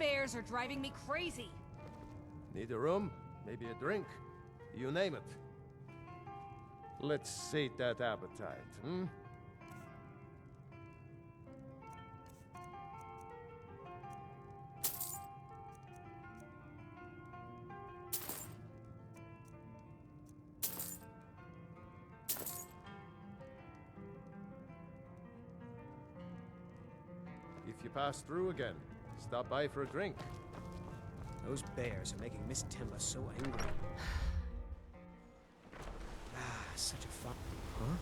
bears are driving me crazy. Need a room? Maybe a drink? You name it. Let's sate that appetite, hmm? If you pass through again, stop by for a drink. Those bears are making Miss Timba so angry. Such a fun... Huh?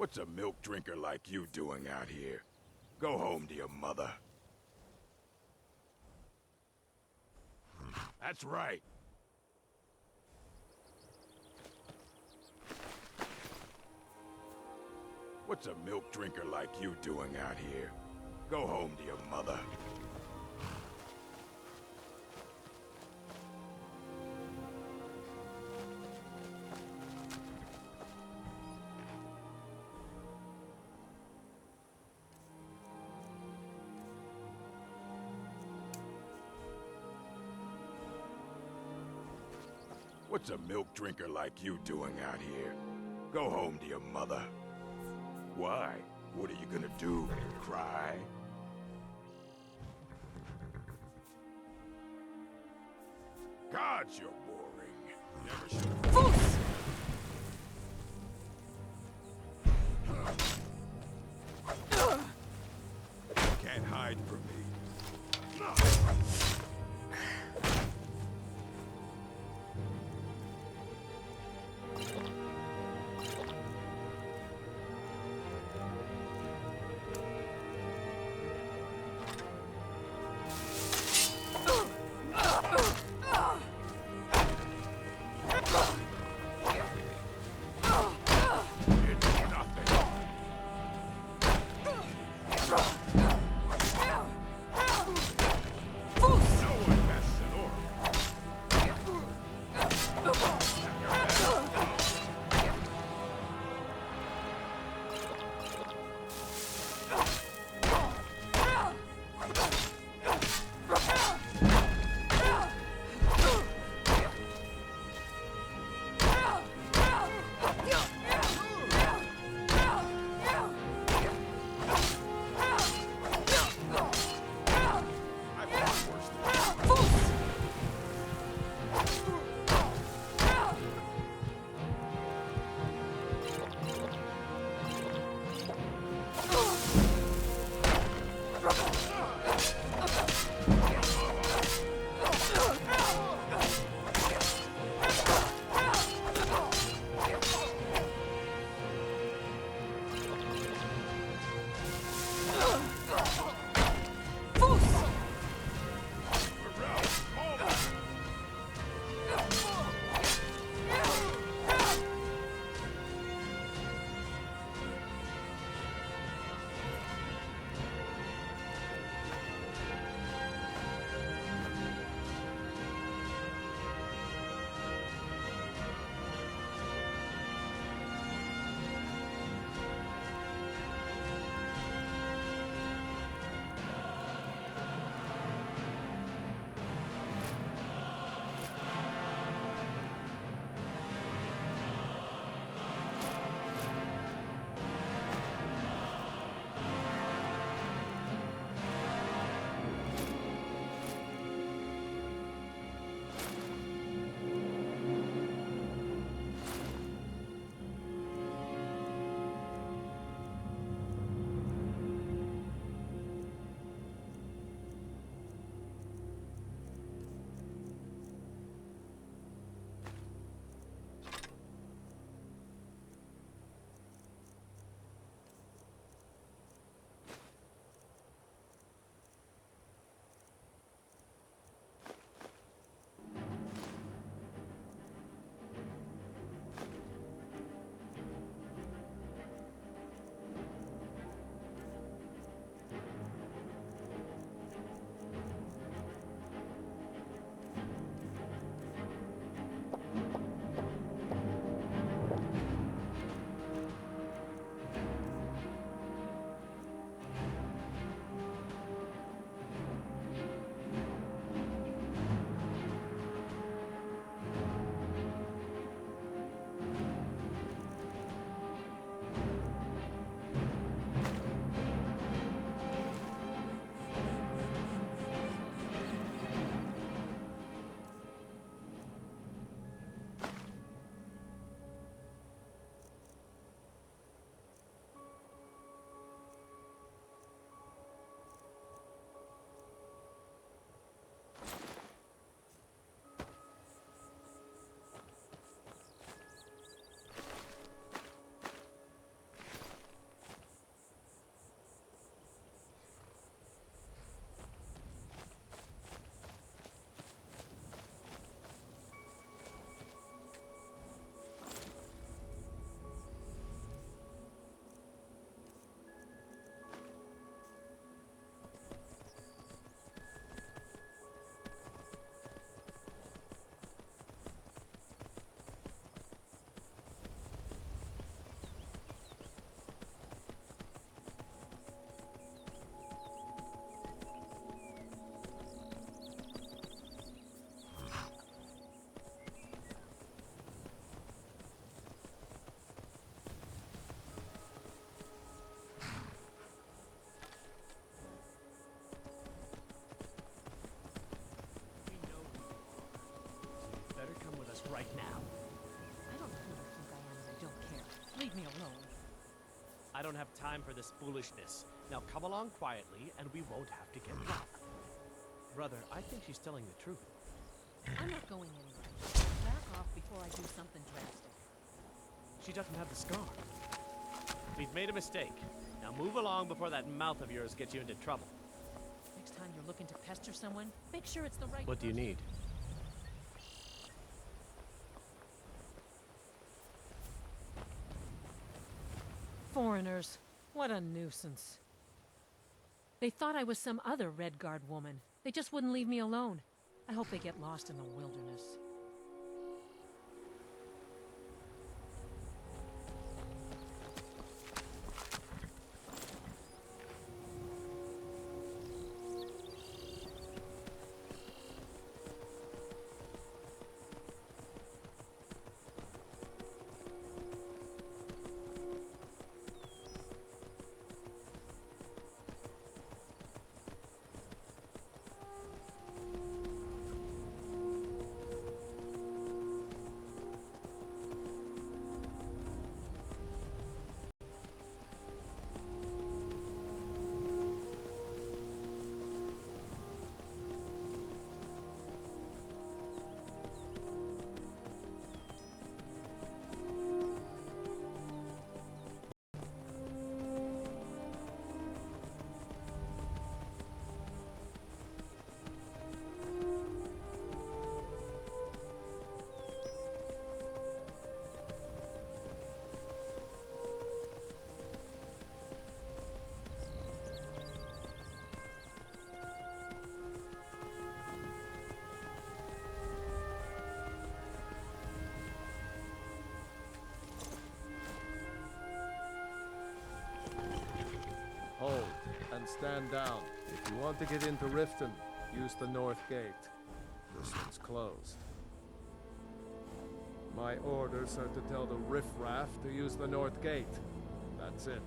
What's a milk drinker like you doing out here? Go home to your mother. That's right. What's a milk drinker like you doing out here? Go home to your mother. What's a milk drinker like you doing out here? Go home to your mother. Why? What are you gonna do? Cry? Gods, you're boring. Never should have. Fools! Can't hide from me. It's nothing. me alone. I don't have time for this foolishness. Now come along quietly, and we won't have to get rough. Brother, I think she's telling the truth. I'm not going anywhere. Back off before I do something drastic. She doesn't have the scar. We've made a mistake. Now move along before that mouth of yours gets you into trouble. Next time you're looking to pester someone, make sure it's the right What do you person. need? Foreigners. What a nuisance. They thought I was some other Red Guard woman. They just wouldn't leave me alone. I hope they get lost in the wilderness. Hold and stand down. If you want to get into Riften, use the north gate. This one's closed. My orders are to tell the riffraff to use the north gate. That's it.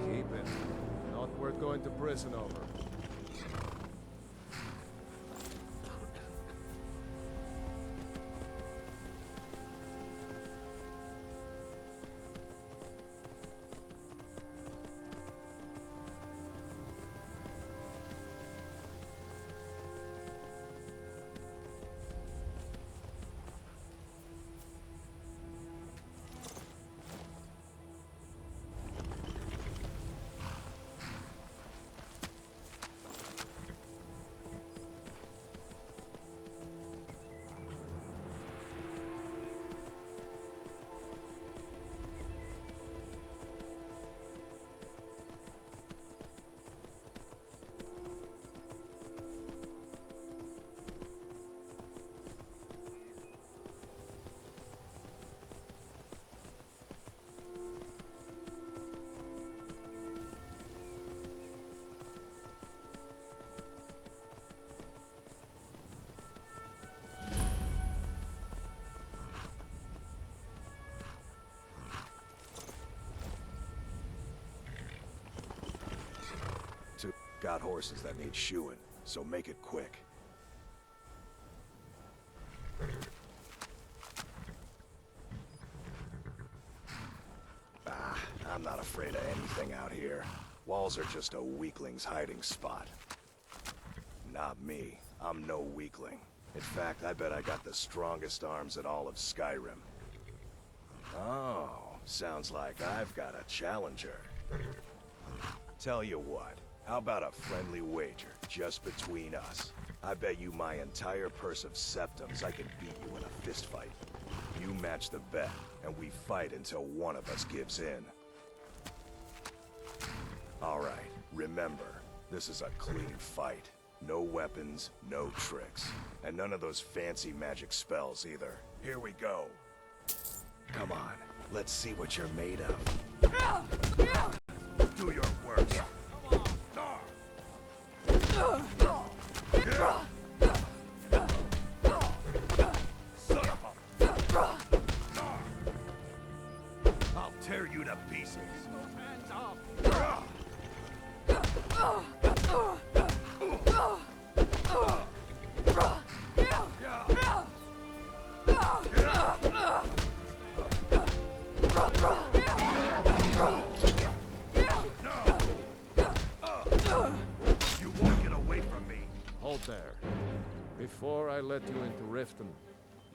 Keep it. Not worth going to prison over. Got horses that need shoeing, so make it quick. I'm not afraid of anything out here. Walls are just a weakling's hiding spot. Not me. I'm no weakling. In fact, I bet I got the strongest arms in all of Skyrim. Oh, sounds like I've got a challenger. Tell you what. How about a friendly wager, just between us? I bet you my entire purse of septums I can beat you in a fistfight. You match the bet, and we fight until one of us gives in. Alright, remember, this is a clean fight. No weapons, no tricks. And none of those fancy magic spells either. Here we go. Come on, let's see what you're made of. Do your worst. I'll tear you to pieces. Hands off. Hold there. Before I let you into Riften,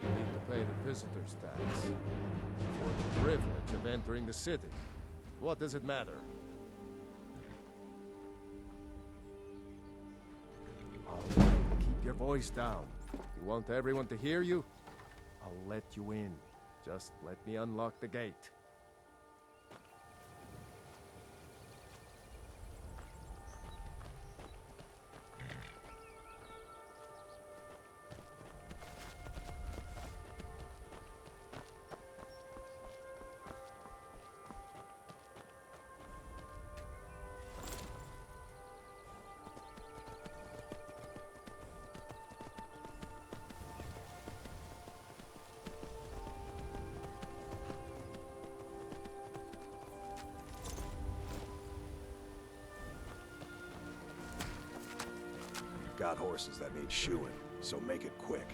you need to pay the visitor's tax. For the privilege of entering the city. What does it matter? All right, keep your voice down. You want everyone to hear you? I'll let you in. Just let me unlock the gate. Got horses that need shoeing, so make it quick.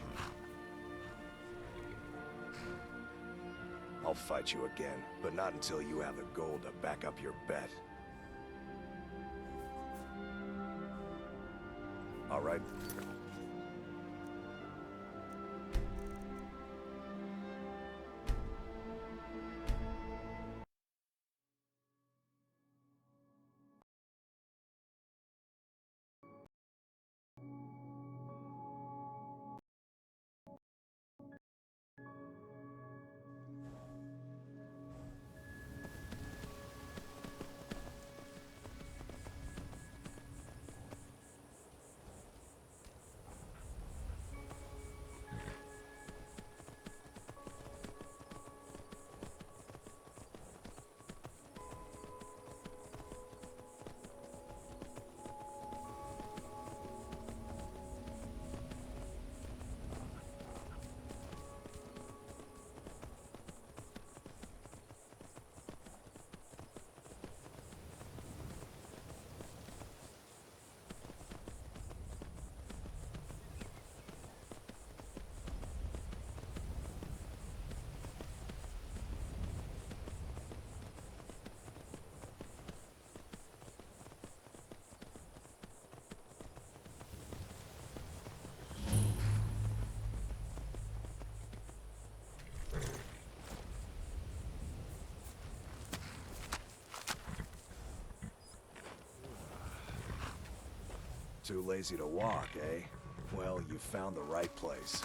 I'll fight you again, but not until you have the gold to back up your bet. All right? Too lazy to walk, eh? Well, you found the right place.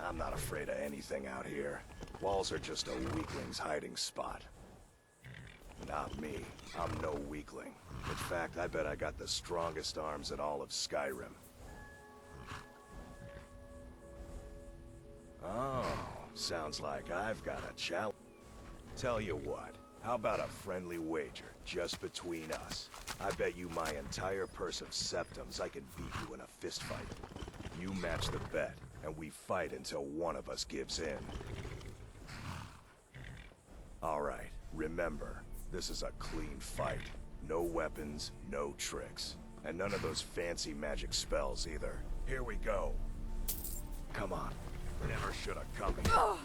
I'm not afraid of anything out here. Walls are just a weakling's hiding spot. Not me. I'm no weakling. In fact, I bet I got the strongest arms in all of Skyrim. Oh, sounds like I've got a challenge. Tell you what, how about a friendly wager, just between us? I bet you my entire purse of septums I can beat you in a fist fight. You match the bet, and we fight until one of us gives in. All right, remember, this is a clean fight. No weapons, no tricks. And none of those fancy magic spells either. Here we go. Come on. Never should have come here.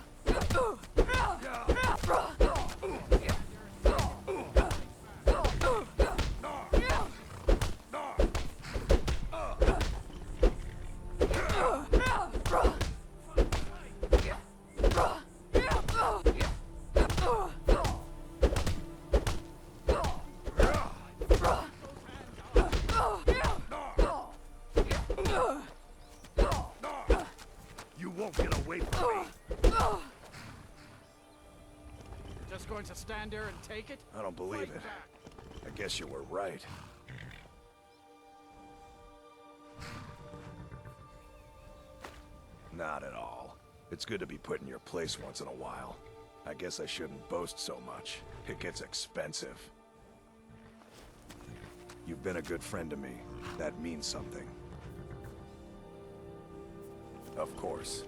You won't get away from me. Just going to stand there and take it? I don't believe it. I guess you were right. Not at all. It's good to be put in your place once in a while. I guess I shouldn't boast so much. It gets expensive. You've been a good friend to me. That means something. Of course.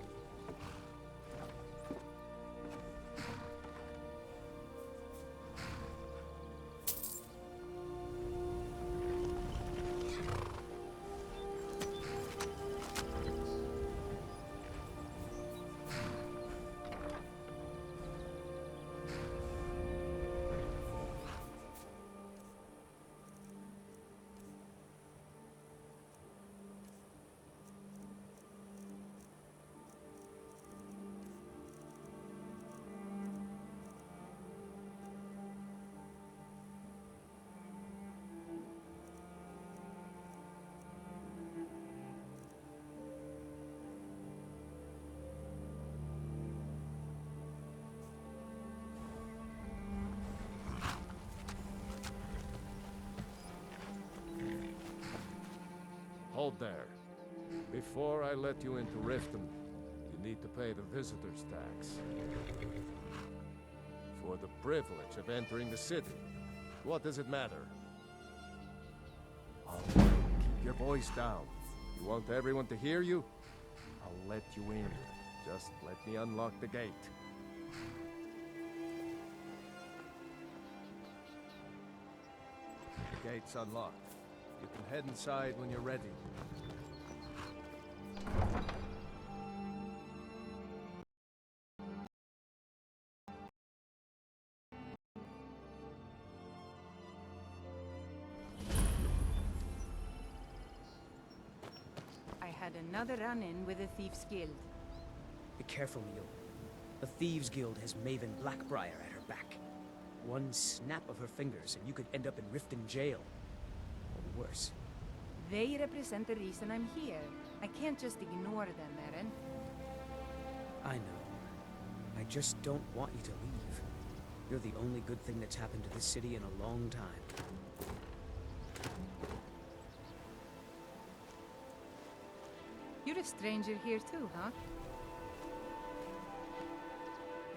Hold there. Before I let you into Riften, you need to pay the visitor's tax. For the privilege of entering the city. What does it matter? All right, keep your voice down. You want everyone to hear you? I'll let you in. Just let me unlock the gate. The gate's unlocked. You can head inside when you're ready. I had another run-in with the Thieves' Guild. Be careful, Neil. The Thieves Guild has Maven Blackbriar at her back. One snap of her fingers and you could end up in Riften jail. Or worse. They represent the reason I'm here. I can't just ignore them, Eren. I know. I just don't want you to leave. You're the only good thing that's happened to this city in a long time. You're a stranger here too, huh?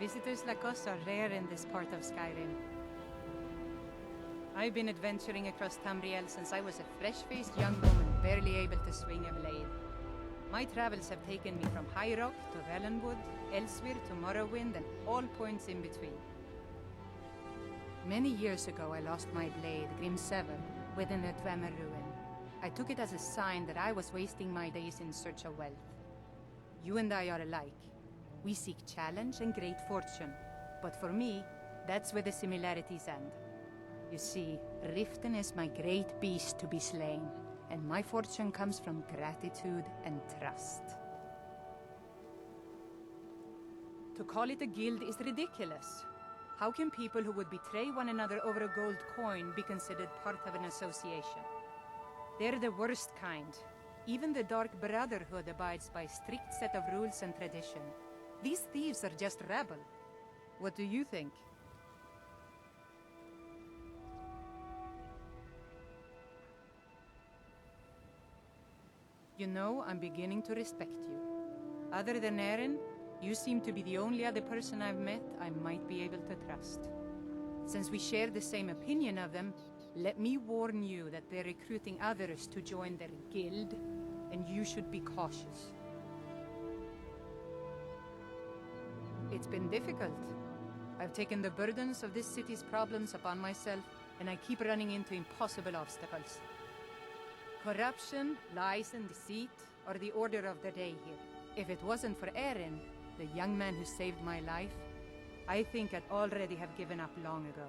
Visitors like us are rare in this part of Skyrim. I've been adventuring across Tamriel since I was a fresh-faced young woman, barely able to swing a blade. My travels have taken me from High Rock to Valenwood, Elsewhere to Morrowind, and all points in between. Many years ago, I lost my blade, Grimsever, within a Dwemer ruin. I took it as a sign that I was wasting my days in search of wealth. You and I are alike. We seek challenge and great fortune. But for me, that's where the similarities end. You see, Riften is my great beast to be slain, and my fortune comes from gratitude and trust. To call it a guild is ridiculous. How can people who would betray one another over a gold coin be considered part of an association? They're the worst kind. Even the Dark Brotherhood abides by a strict set of rules and tradition. These thieves are just rabble. What do you think? You know, I'm beginning to respect you. Other than Eren, you seem to be the only other person I've met I might be able to trust. Since we share the same opinion of them, let me warn you that they're recruiting others to join their guild, and you should be cautious. It's been difficult. I've taken the burdens of this city's problems upon myself, and I keep running into impossible obstacles. Corruption, lies and deceit are the order of the day here. If it wasn't for Eren, the young man who saved my life, I think I'd already have given up long ago.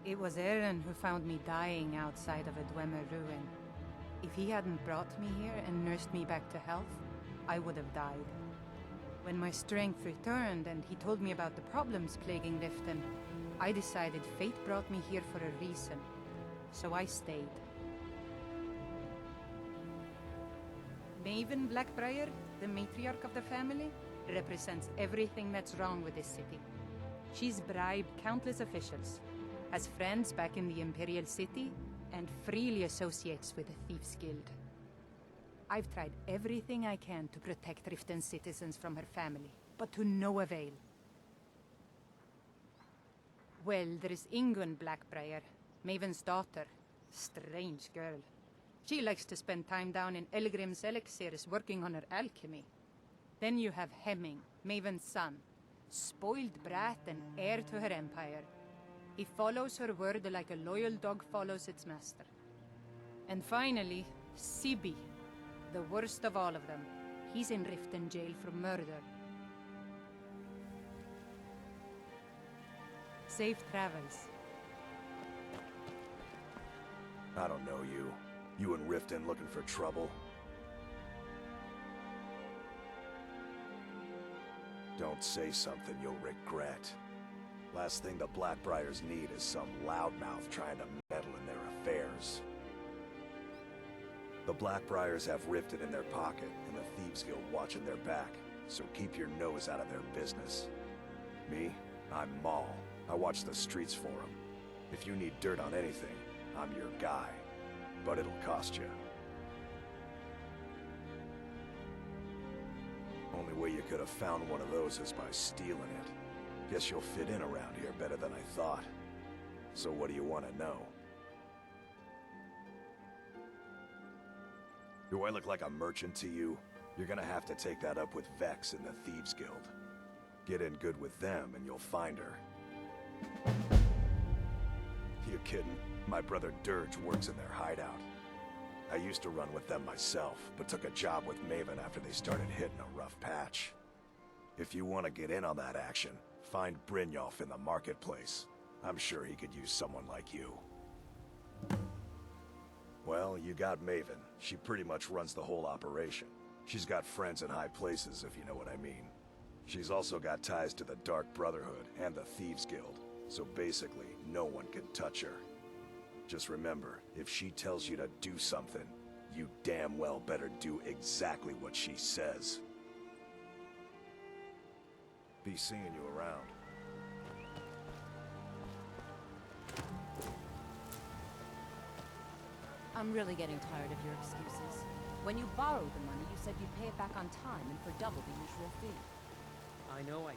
It was Eren who found me dying outside of a Dwemer ruin. If he hadn't brought me here and nursed me back to health, I would have died. When my strength returned and he told me about the problems plaguing Riften, I decided fate brought me here for a reason. So I stayed. Maven Blackbriar, the matriarch of the family, represents everything that's wrong with this city. She's bribed countless officials, has friends back in the Imperial City, and freely associates with the Thieves' Guild. I've tried everything I can to protect Riften's citizens from her family, but to no avail. Well, there is Ingun Blackbriar, Maven's daughter. Strange girl. She likes to spend time down in Elgrim's elixirs working on her alchemy. Then you have Hemming, Maven's son. Spoiled brat and heir to her empire. He follows her word like a loyal dog follows its master. And finally, Sibi, the worst of all of them. He's in Riften jail for murder. Safe travels. I don't know you. You and Riften looking for trouble? Don't say something you'll regret. Last thing the Blackbriars need is some loudmouth trying to meddle in their affairs. The Blackbriars have Riften in their pocket, and the Thieves Guild watching their back, so keep your nose out of their business. Me? I'm Maul. I watch the streets for them. If you need dirt on anything, I'm your guy. but it'll cost you. Only way you could have found one of those is by stealing it. Guess you'll fit in around here better than I thought. So what do you want to know? Do I look like a merchant to you? You're gonna have to take that up with Vex in the Thieves Guild. Get in good with them and you'll find her. You kidding? My brother Dirge works in their hideout. I used to run with them myself, but took a job with Maven after they started hitting a rough patch. If you want to get in on that action, find Brynjolf in the marketplace. I'm sure he could use someone like you. Well, you got Maven. She pretty much runs the whole operation. She's got friends in high places, if you know what I mean. She's also got ties to the Dark Brotherhood and the Thieves Guild, so basically, no one can touch her. Just remember, if she tells you to do something, you damn well better do exactly what she says. Be seeing you around. I'm really getting tired of your excuses. When you borrowed the money, you said you'd pay it back on time and for double the usual fee. I know.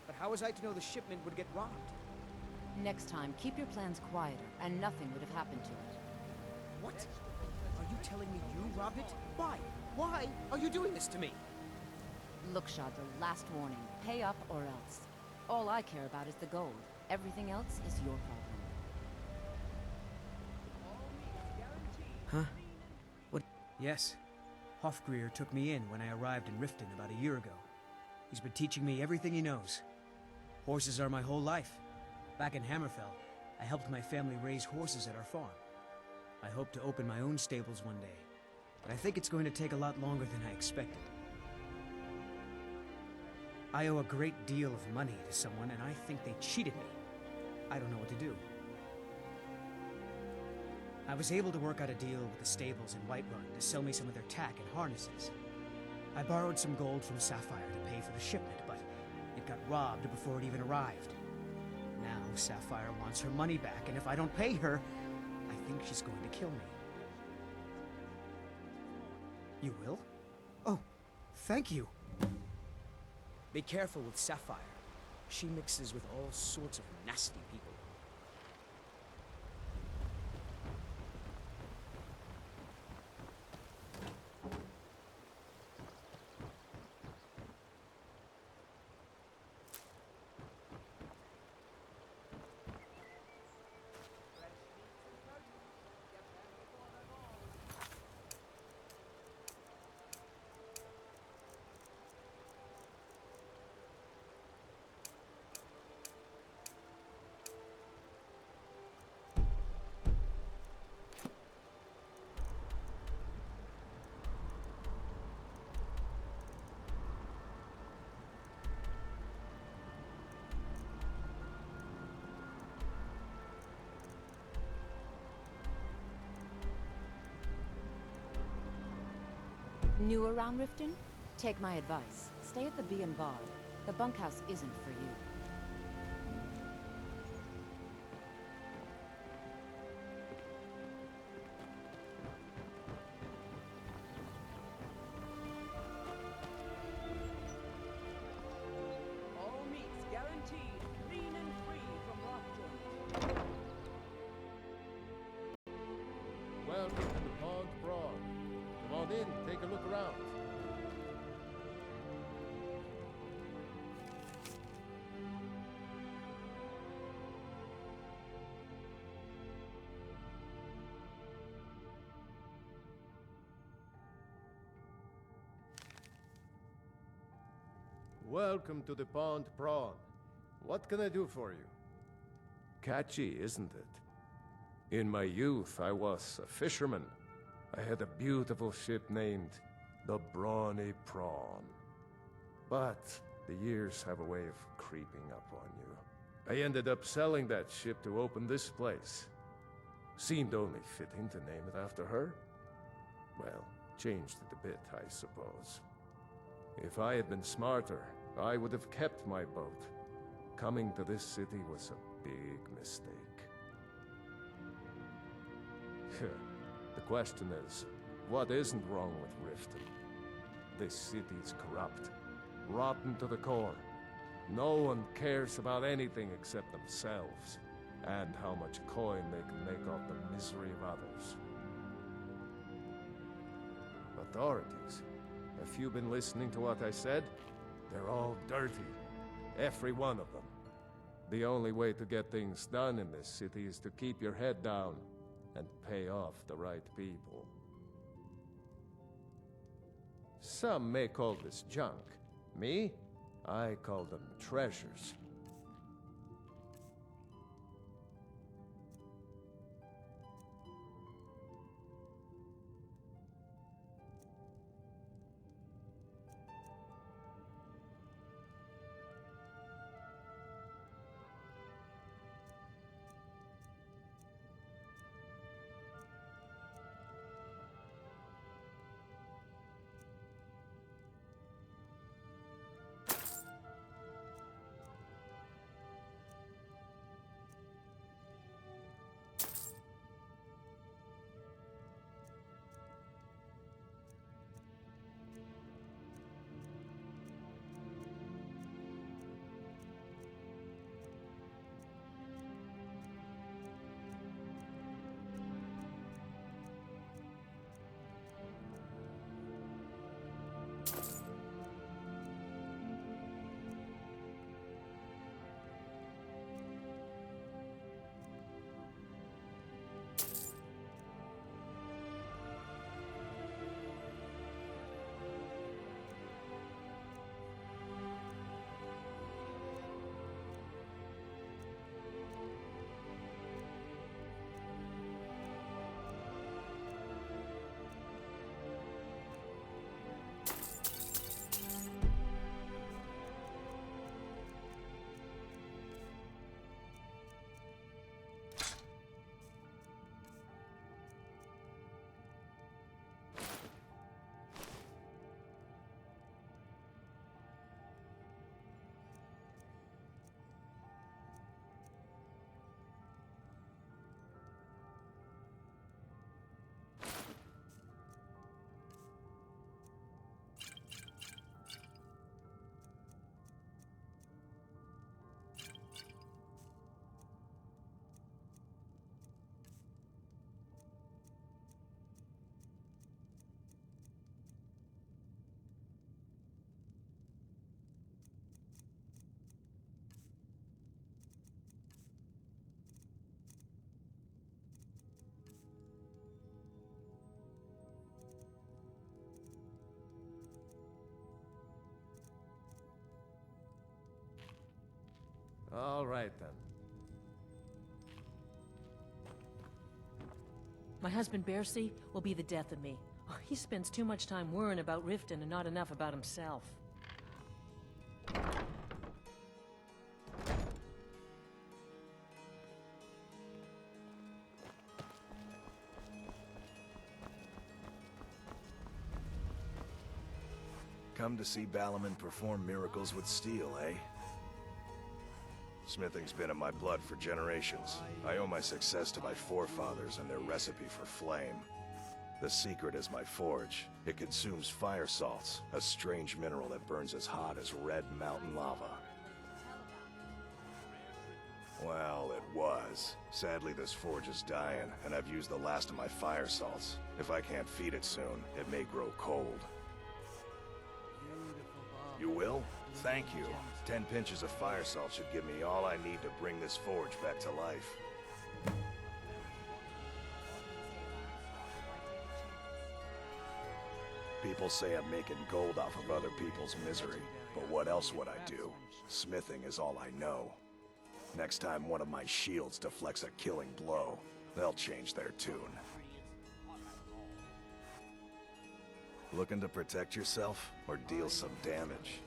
But how was I to know the shipment would get robbed? Next time, keep your plans quieter, and nothing would have happened to it. What? Are you telling me you robbed it? Why? Why are you doing this to me? Look, Shadra, last warning. Pay up or else. All I care about is the gold. Everything else is your problem. Huh? What? Yes. Hofgrir took me in when I arrived in Riften about a year ago. He's been teaching me everything he knows. Horses are my whole life. Back in Hammerfell, I helped my family raise horses at our farm. I hope to open my own stables one day, but I think it's going to take a lot longer than I expected. I owe a great deal of money to someone, and I think they cheated me. I don't know what to do. I was able to work out a deal with the stables in Whiterun to sell me some of their tack and harnesses. I borrowed some gold from Sapphire to pay for the shipment, but it got robbed before it even arrived. Now Sapphire wants her money back, and if I don't pay her, I think she's going to kill me. You will? Oh, thank you. Be careful with Sapphire. She mixes with all sorts of nasty people. New around Riften? Take my advice. Stay at the Bee and Bard. The bunkhouse isn't for you. All meats guaranteed, clean and free from rock joint. Welcome to the Pond Brawl. Come on in, take a look around. Welcome to the Pond Prawn. What can I do for you? Catchy, isn't it? In my youth, I was a fisherman. I had a beautiful ship named the Brawny Prawn. But the years have a way of creeping up on you. I ended up selling that ship to open this place. Seemed only fitting to name it after her. Well, changed it a bit, I suppose. If I had been smarter, I would have kept my boat. Coming to this city was a big mistake. The question is, what isn't wrong with Riften? This city's corrupt, rotten to the core. No one cares about anything except themselves, and how much coin they can make off the misery of others. Authorities, have you been listening to what I said? They're all dirty, every one of them. The only way to get things done in this city is to keep your head down and pay off the right people. Some may call this junk. Me? I call them treasures. All right, then. My husband Bercy will be the death of me. Oh, he spends too much time worrying about Riften and not enough about himself. Come to see Balaman perform miracles with steel, eh? Smithing's been in my blood for generations. I owe my success to my forefathers and their recipe for flame. The secret is my forge. It consumes fire salts, a strange mineral that burns as hot as red mountain lava. Well, it was. Sadly, this forge is dying, and I've used the last of my fire salts. If I can't feed it soon, it may grow cold. You will? Thank you. 10 pinches of fire salt should give me all I need to bring this forge back to life. People say I'm making gold off of other people's misery, but what else would I do? Smithing is all I know. Next time one of my shields deflects a killing blow, they'll change their tune. Looking to protect yourself, or deal some damage?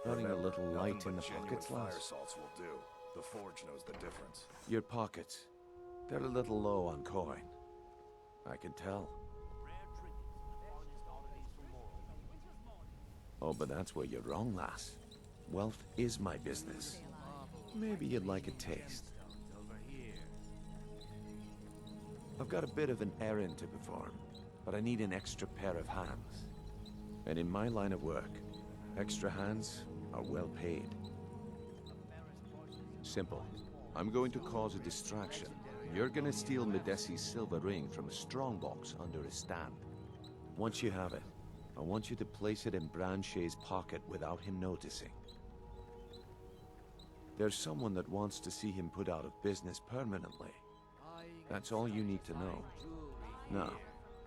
Running a Remember, little nothing light but in the genuine pockets, fire lass. salts will do. The Forge knows the difference. Your pockets. They're a little low on coin. I can tell. Oh, but that's where you're wrong, lass. Wealth is my business. Maybe you'd like a taste. I've got a bit of an errand to perform, but I need an extra pair of hands. And in my line of work, extra hands are well paid. Simple. I'm going to cause a distraction. You're gonna steal Medesi's silver ring from a strongbox under his stand. Once you have it, I want you to place it in Branche's pocket without him noticing. There's someone that wants to see him put out of business permanently. That's all you need to know. Now,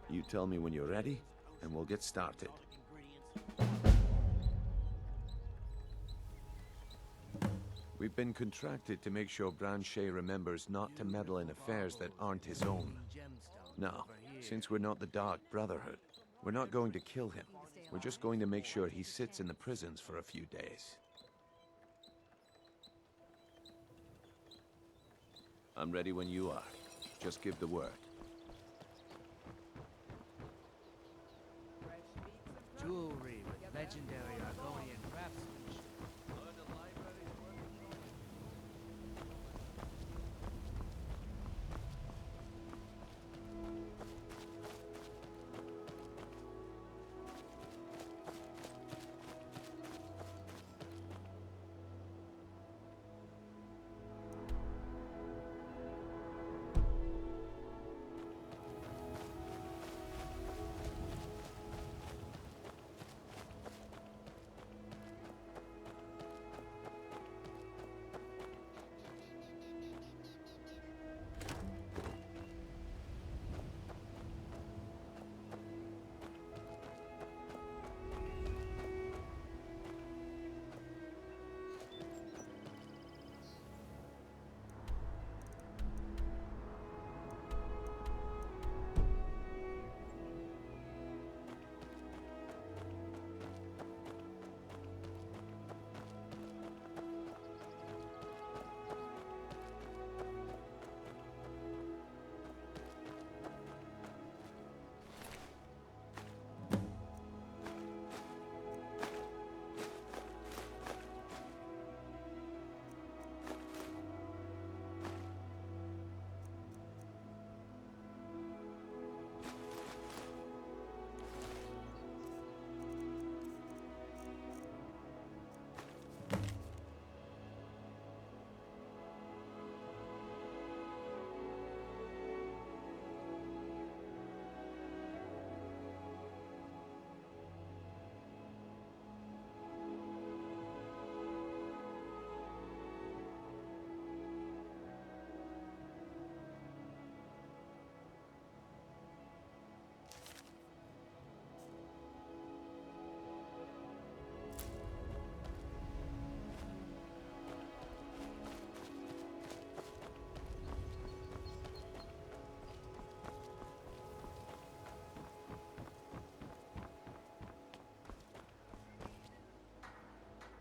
you tell me when you're ready, and we'll get started. We've been contracted to make sure Branche remembers not to meddle in affairs that aren't his own. Now, since we're not the Dark Brotherhood, we're not going to kill him. We're just going to make sure he sits in the prisons for a few days. I'm ready when you are. Just give the word. Jewelry with legendary Argonian craftsmanship.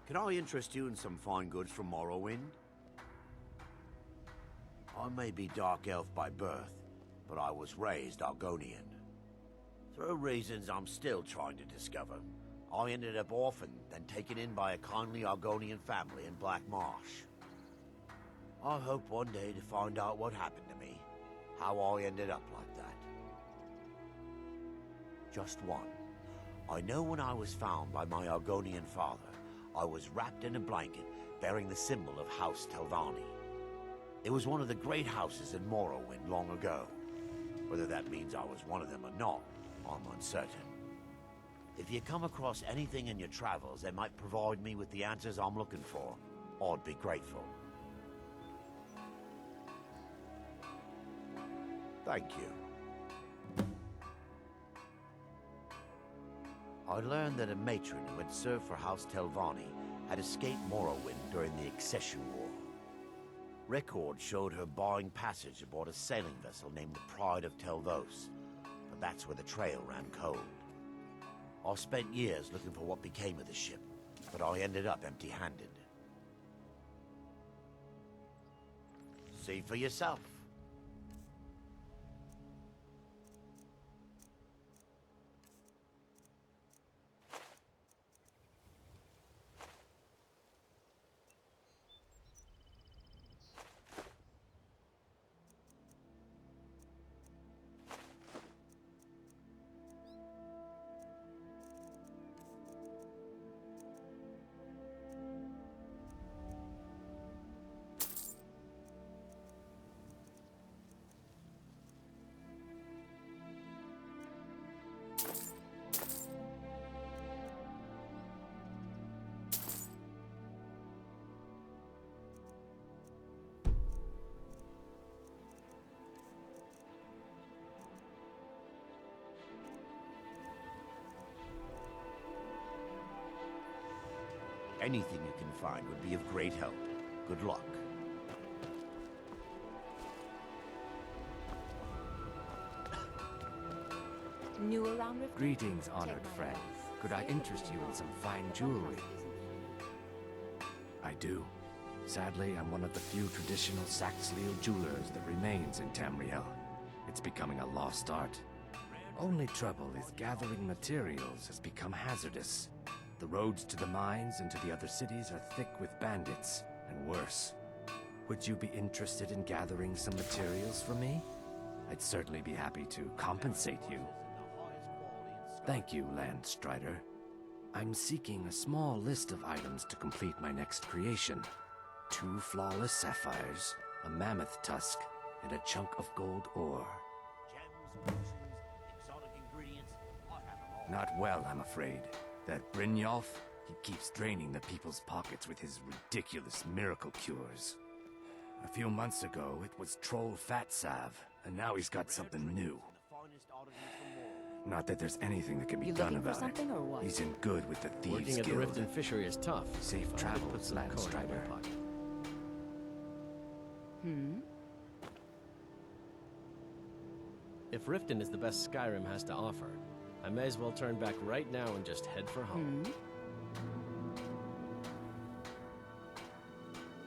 Can I interest you in some fine goods from Morrowind? I may be Dark Elf by birth, but I was raised Argonian. Through reasons I'm still trying to discover, I ended up orphaned, then taken in by a kindly Argonian family in Black Marsh. I hope one day to find out what happened to me, how I ended up like that. Just one. I know when I was found by my Argonian father, I was wrapped in a blanket bearing the symbol of House Telvanni. It was one of the great houses in Morrowind long ago. Whether that means I was one of them or not, I'm uncertain. If you come across anything in your travels that might provide me with the answers I'm looking for, I'd be grateful. Thank you. I learned that a matron who had served for House Telvanni had escaped Morrowind during the Accession War. Records showed her buying passage aboard a sailing vessel named the Pride of Telvos, but that's where the trail ran cold. I spent years looking for what became of the ship, but I ended up empty-handed. See for yourself. Anything you can find would be of great help. Good luck. New around Riften? Greetings, honored friend. Could I interest you in some fine jewelry? I do. Sadly, I'm one of the few traditional Saxhleel jewelers that remains in Tamriel. It's becoming a lost art. Only trouble is gathering materials has become hazardous. The roads to the mines and to the other cities are thick with bandits, and worse. Would you be interested in gathering some materials for me? I'd certainly be happy to compensate you. Thank you, Landstrider. I'm seeking a small list of items to complete my next creation. 2 flawless sapphires, a mammoth tusk, and a chunk of gold ore. Not well, I'm afraid. That Brynjolf, he keeps draining the people's pockets with his ridiculous miracle cures. A few months ago, it was Troll Fatsav, and now he's got something new. Not that there's anything that can be done about it. Or what? He's in good with the Thieves Working at the Guild. Riften fishery is tough. Safe But I travels, put some coin in my Landstrider. pocket. If Riften is the best Skyrim has to offer, I may as well turn back right now and just head for home.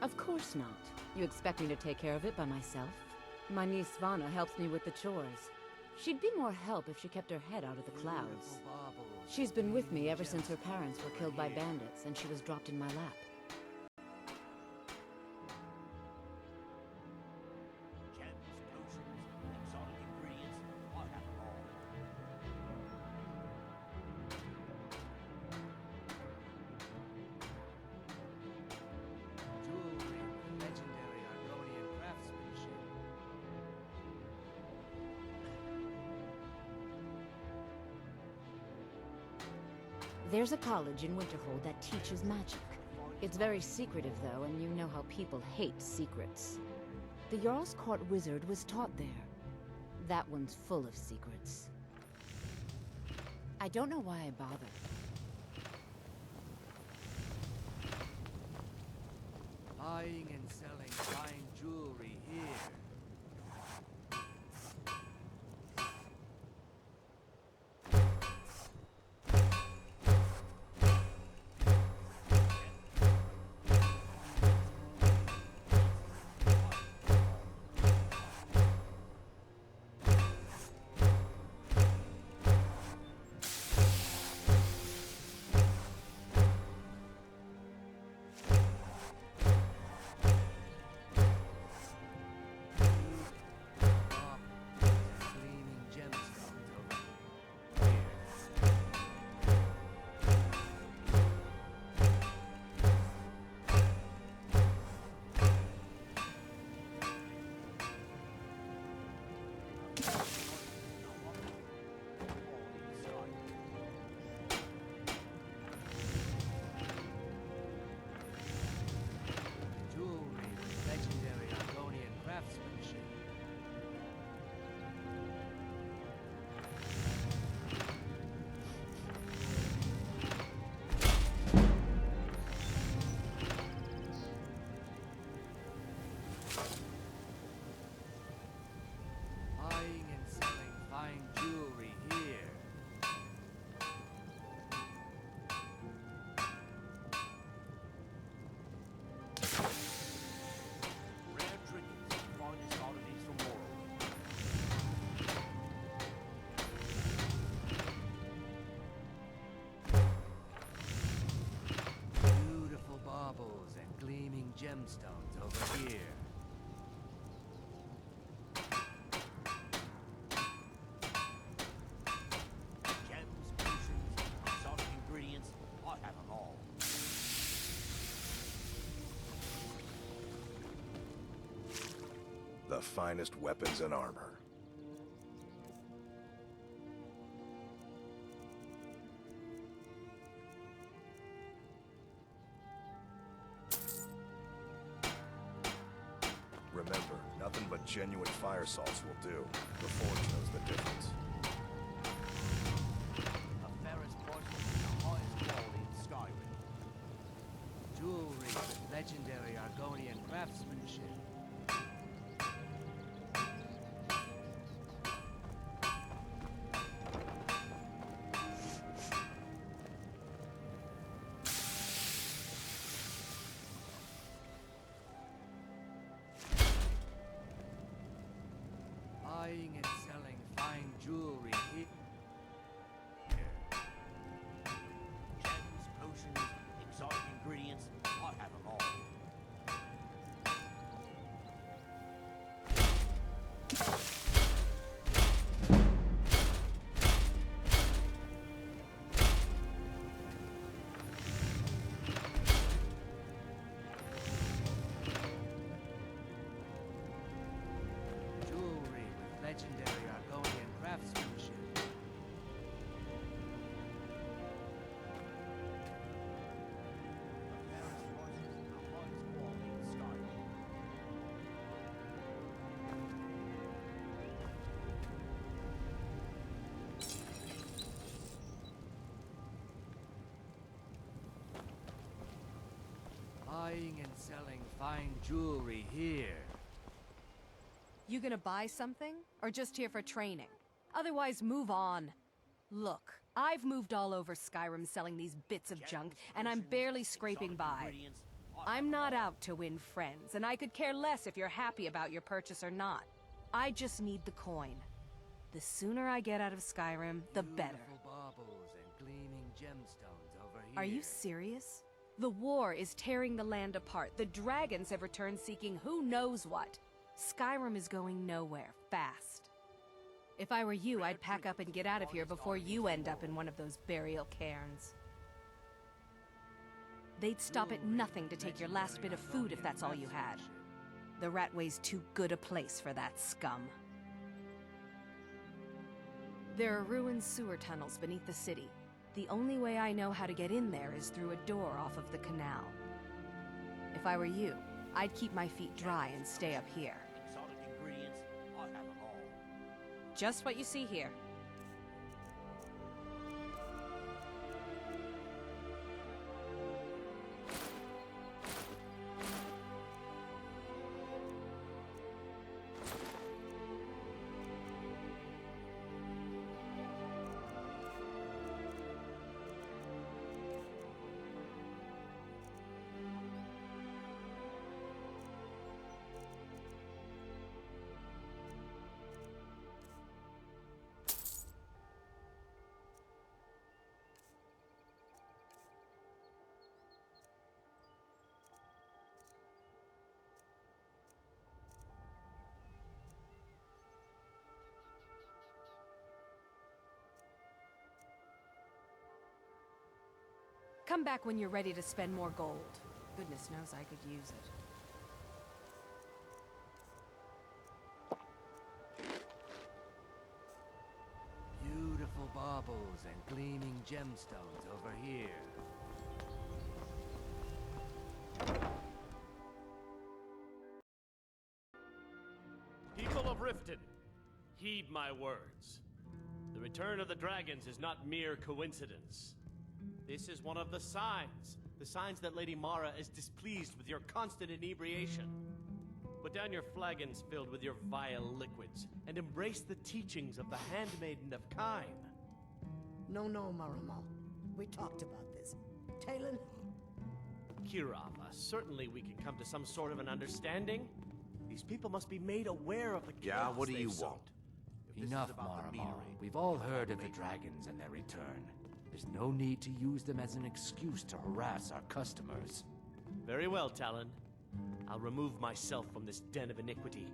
Of course not. You expect me to take care of it by myself? My niece Svana helps me with the chores. She'd be more help if she kept her head out of the clouds. She's been with me ever since her parents were killed by bandits and she was dropped in my lap. Jewelry, legendary Argonian craftsmanship. There's a college in Winterhold that teaches magic. It's very secretive, though, and you know how people hate secrets. The Jarl's Court wizard was taught there. That one's full of secrets. I don't know why I bother. Buying and selling fine jewelry here. Gleaming gemstones over here. Jewelry with legendary Argonian craftsmanship. Buying and finest weapons and armor. Remember, nothing but genuine fire salts will do. The Forge knows the difference. A ferrous portion is the highest quality in Skyrim. Jewelry with legendary Argonian craftsmanship. Buying and selling fine jewelry here. Gems, potions, exotic ingredients, I have them all. Jewelry with legendary Argonian craftsmanship. The ferrous portion is the highest quality in Skyrim. Buying and selling fine jewelry here. You gonna buy something? Or just here for training? Otherwise, move on. Look, I've moved all over Skyrim selling these bits of junk, and I'm barely scraping by. I'm not out to win friends, and I could care less if you're happy about your purchase or not. I just need the coin. The sooner I get out of Skyrim, the better. Beautiful baubles and gleaming gemstones over here. Are you serious? The war is tearing the land apart. The dragons have returned seeking who knows what. Skyrim is going nowhere, fast. If I were you, I'd pack up and get out of here before you end up in one of those burial cairns. They'd stop at nothing to take your last bit of food if that's all you had. The Ratway's too good a place for that scum. There are ruined sewer tunnels beneath the city. The only way I know how to get in there is through a door off of the canal. If I were you, I'd keep my feet dry and stay up here. Exotic ingredients, I have them all. Just what you see here. Come back when you're ready to spend more gold. Goodness knows I could use it. Beautiful baubles and gleaming gemstones over here. People of Riften, heed my words. The return of the dragons is not mere coincidence. This is one of the signs that Lady Mara is displeased with your constant inebriation. Put down your flagons filled with your vile liquids, and embrace the teachings of the Handmaiden of Kine. No, Marama. We talked about this. Talon? Kirava, certainly we can come to some sort of an understanding. These people must be made aware of the chaos. Yeah, what do they've you sowed. want? Enough, Marama. We've all heard of the dragons and their return. There's no need to use them as an excuse to harass our customers. Very well, Talon. I'll remove myself from this den of iniquity.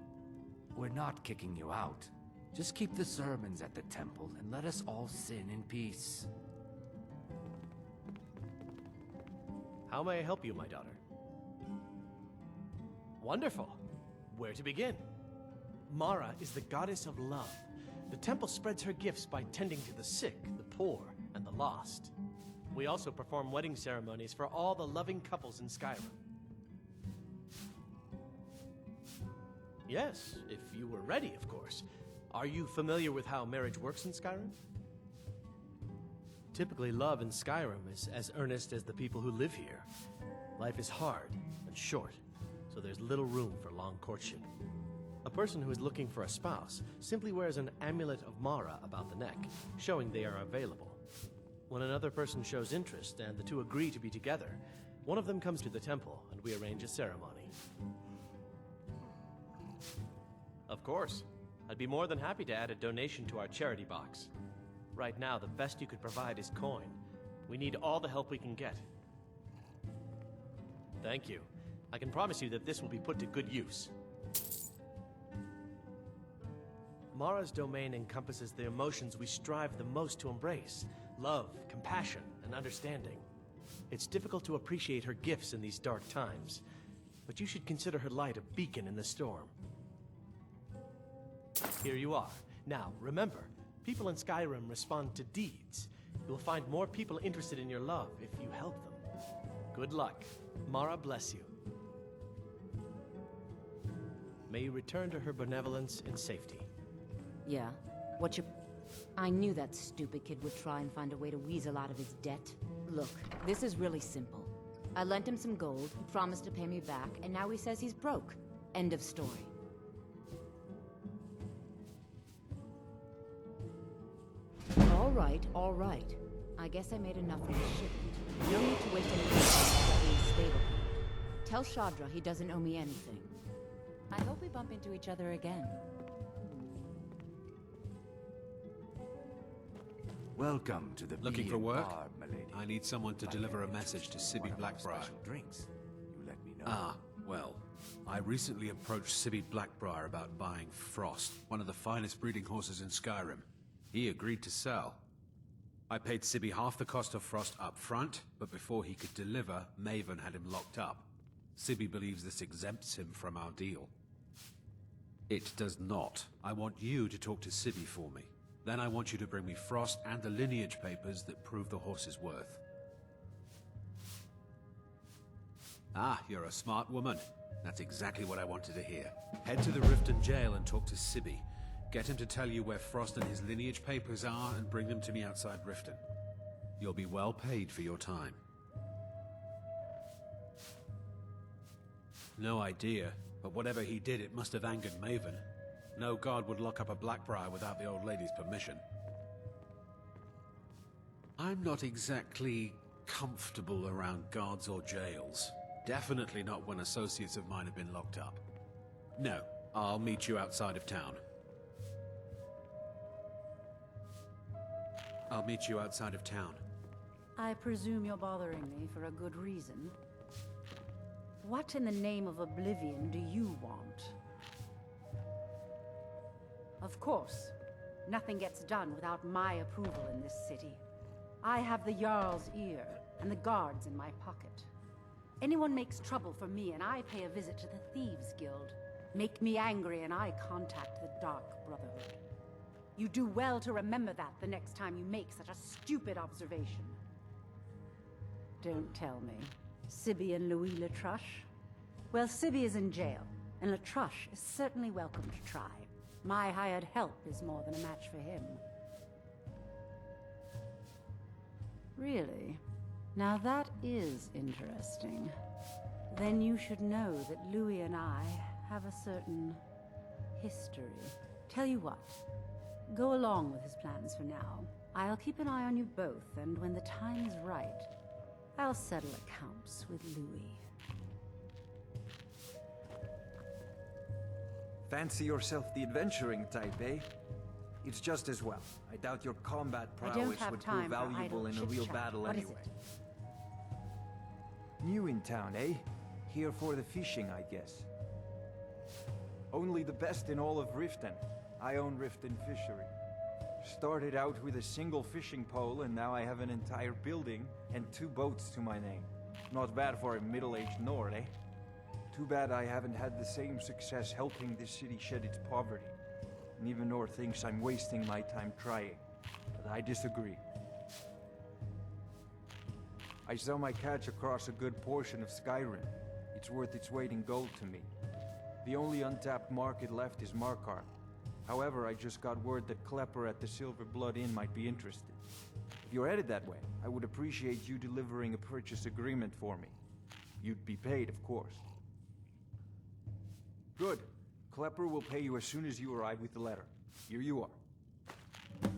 We're not kicking you out. Just keep the sermons at the temple and let us all sin in peace. How may I help you, my daughter? Wonderful. Where to begin? Mara is the goddess of love. The temple spreads her gifts by tending to the sick, the poor, and the lost. We also perform wedding ceremonies for all the loving couples in Skyrim. Yes, if you were ready, of course. Are you familiar with how marriage works in Skyrim? Typically, love in Skyrim is as earnest as the people who live here. Life is hard and short, so there's little room for long courtship. A person who is looking for a spouse simply wears an amulet of Mara about the neck, showing they are available. When another person shows interest and the two agree to be together, one of them comes to the temple and we arrange a ceremony. Of course, I'd be more than happy to add a donation to our charity box. Right now, the best you could provide is coin. We need all the help we can get. Thank you. I can promise you that this will be put to good use. Mara's domain encompasses the emotions we strive the most to embrace: love, compassion, and understanding. It's difficult to appreciate her gifts in these dark times, but you should consider her light a beacon in the storm. Here you are. Now, remember, people in Skyrim respond to deeds. You'll find more people interested in your love if you help them. Good luck. Mara bless you. May you return to her benevolence in safety. Yeah? What you... I knew that stupid kid would try and find a way to weasel out of his debt. Look, this is really simple. I lent him some gold, he promised to pay me back, and now he says he's broke. End of story. All right. I guess I made enough of this shipment. No need to waste any time getting stable. Tell Shadra he doesn't owe me anything. I hope we bump into each other again. Welcome to the Looking for work? bar, milady. I need someone to deliver a message to Sibby Blackbriar. Drinks. You let me know. Ah, well, I recently approached Sibby Blackbriar about buying Frost, one of the finest breeding horses in Skyrim. He agreed to sell. I paid Sibby half the cost of Frost up front, but before he could deliver, Maven had him locked up. Sibby believes this exempts him from our deal. It does not. I want you to talk to Sibby for me. Then I want you to bring me Frost and the lineage papers that prove the horse's worth. Ah, you're a smart woman. That's exactly what I wanted to hear. Head to the Riften jail and talk to Sibby. Get him to tell you where Frost and his lineage papers are and bring them to me outside Riften. You'll be well paid for your time. No idea, but whatever he did, it must have angered Maven. No guard would lock up a Blackbriar without the old lady's permission. I'm not exactly comfortable around guards or jails. Definitely not when associates of mine have been locked up. No, I'll meet you outside of town. I'll meet you outside of town. I presume you're bothering me for a good reason. What in the name of oblivion do you want? Of course, nothing gets done without my approval in this city. I have the Jarl's ear and the guards in my pocket. Anyone makes trouble for me and I pay a visit to the Thieves' Guild. Make me angry and I contact the Dark Brotherhood. You do well to remember that the next time you make such a stupid observation. Don't tell me. Sibby and Louis Latruche? Well, Sibby is in jail, and Latruche is certainly welcome to try. My hired help is more than a match for him. Really? Now that is interesting. Then you should know that Louis and I have a certain history. Tell you what, go along with his plans for now. I'll keep an eye on you both, and when the time is right, I'll settle accounts with Louis. Fancy yourself the adventuring type, eh? It's just as well. I doubt your combat prowess would prove valuable in a real battle anyway. New in town, eh? Here for the fishing, I guess. Only the best in all of Riften. I own Riften Fishery. Started out with a single fishing pole, and now I have an entire building and 2 boats to my name. Not bad for a middle-aged Nord, eh? Too bad I haven't had the same success helping this city shed its poverty. And even Nor thinks I'm wasting my time trying. But I disagree. I sell my catch across a good portion of Skyrim. It's worth its weight in gold to me. The only untapped market left is Markarth. However, I just got word that Klepper at the Silver Blood Inn might be interested. If you're headed that way, I would appreciate you delivering a purchase agreement for me. You'd be paid, of course. Good. Klepper will pay you as soon as you arrive with the letter. Here you are.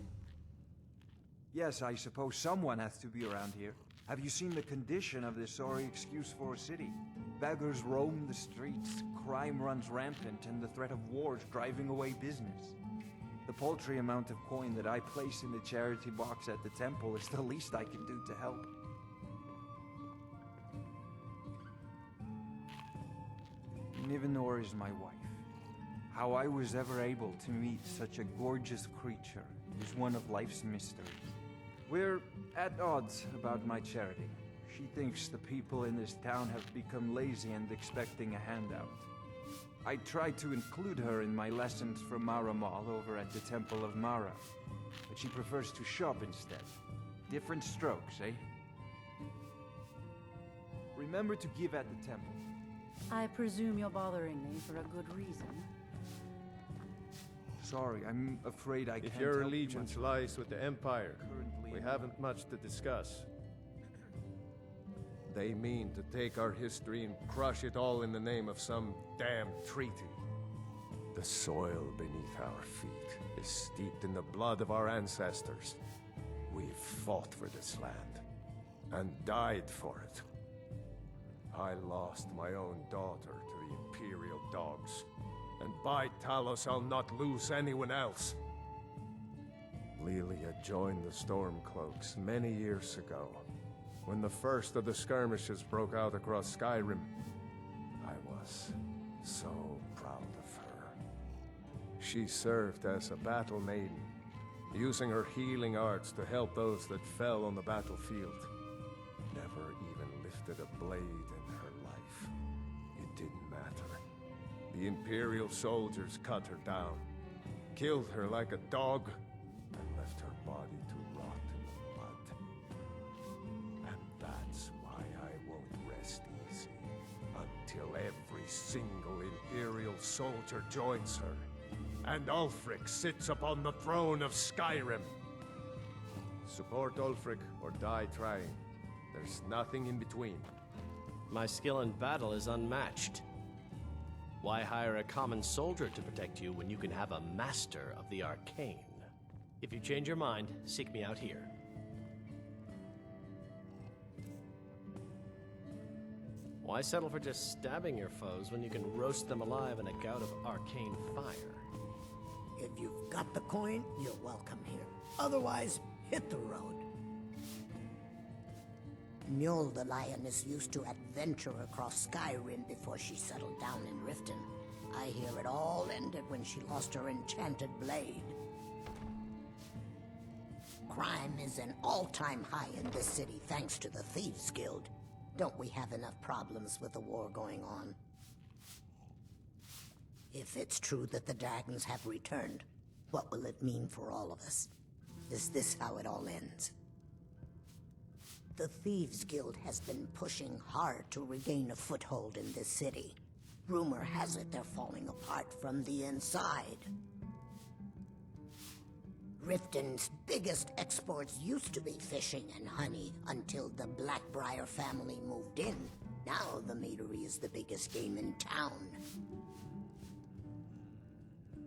Yes, I suppose someone has to be around here. Have you seen the condition of this sorry excuse for a city? Beggars roam the streets, crime runs rampant, and the threat of wars driving away business. The paltry amount of coin that I place in the charity box at the temple is the least I can do to help. Nivenor is my wife. How I was ever able to meet such a gorgeous creature is one of life's mysteries. We're at odds about my charity. She thinks the people in this town have become lazy and expecting a handout. I try to include her in my lessons from Maramal over at the Temple of Mara, but she prefers to shop instead. Different strokes, eh? Remember to give at the temple. I presume you're bothering me for a good reason. Sorry, I'm afraid I can't If your help you allegiance much. lies with the Empire, we haven't much to discuss. They mean to take our history and crush it all in the name of some damn treaty. The soil beneath our feet is steeped in the blood of our ancestors. We've fought for this land, and died for it. I lost my own daughter to the Imperial dogs, and by Talos I'll not lose anyone else. Lilia joined the Stormcloaks many years ago, when the first of the skirmishes broke out across Skyrim. I was so proud of her. She served as a battle maiden, using her healing arts to help those that fell on the battlefield. Never even lifted a blade in her life. It didn't matter. The Imperial soldiers cut her down, killed her like a dog, and left her body to rot in the mud. And that's why I won't rest easy until every single Imperial soldier joins her, and Ulfric sits upon the throne of Skyrim. Support Ulfric or die trying. There's nothing in between. My skill in battle is unmatched. Why hire a common soldier to protect you when you can have a master of the arcane? If you change your mind, seek me out here. Why settle for just stabbing your foes when you can roast them alive in a gout of arcane fire? If you've got the coin, you're welcome here. Otherwise, hit the road. Mjol the lioness used to adventure across Skyrim before she settled down in Riften. I hear it all ended when she lost her enchanted blade. Crime is an all-time high in this city thanks to the Thieves Guild. Don't we have enough problems with the war going on? If it's true that the dragons have returned, what will it mean for all of us? Is this how it all ends? The Thieves Guild has been pushing hard to regain a foothold in this city. Rumor has it they're falling apart from the inside. Riften's biggest exports used to be fishing and honey until the Blackbriar family moved in. Now the meadery is the biggest game in town.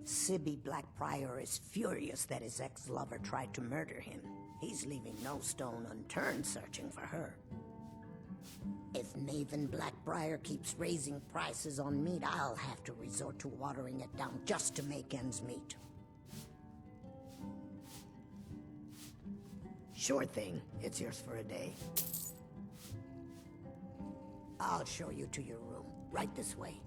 Sibby Blackbriar is furious that his ex-lover tried to murder him. He's leaving no stone unturned searching for her. If Maven Blackbriar keeps raising prices on meat, I'll have to resort to watering it down just to make ends meet. Sure thing. It's yours for a day. I'll show you to your room. Right this way.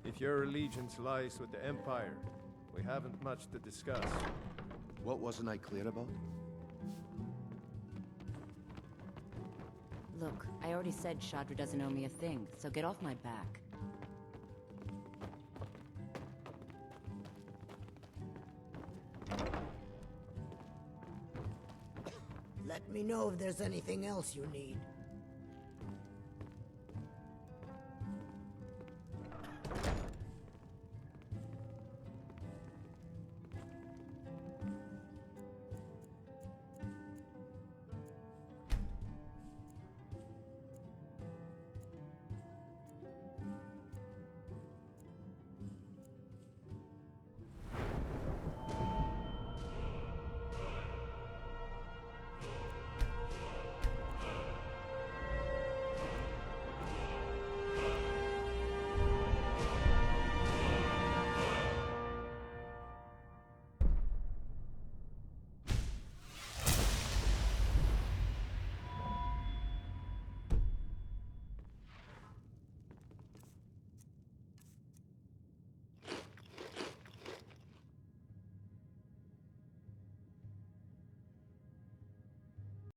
If your allegiance lies with the Empire, we haven't much to discuss. What wasn't I clear about? Look, I already said Shadra doesn't owe me a thing, so get off my back. Let me know if there's anything else you need.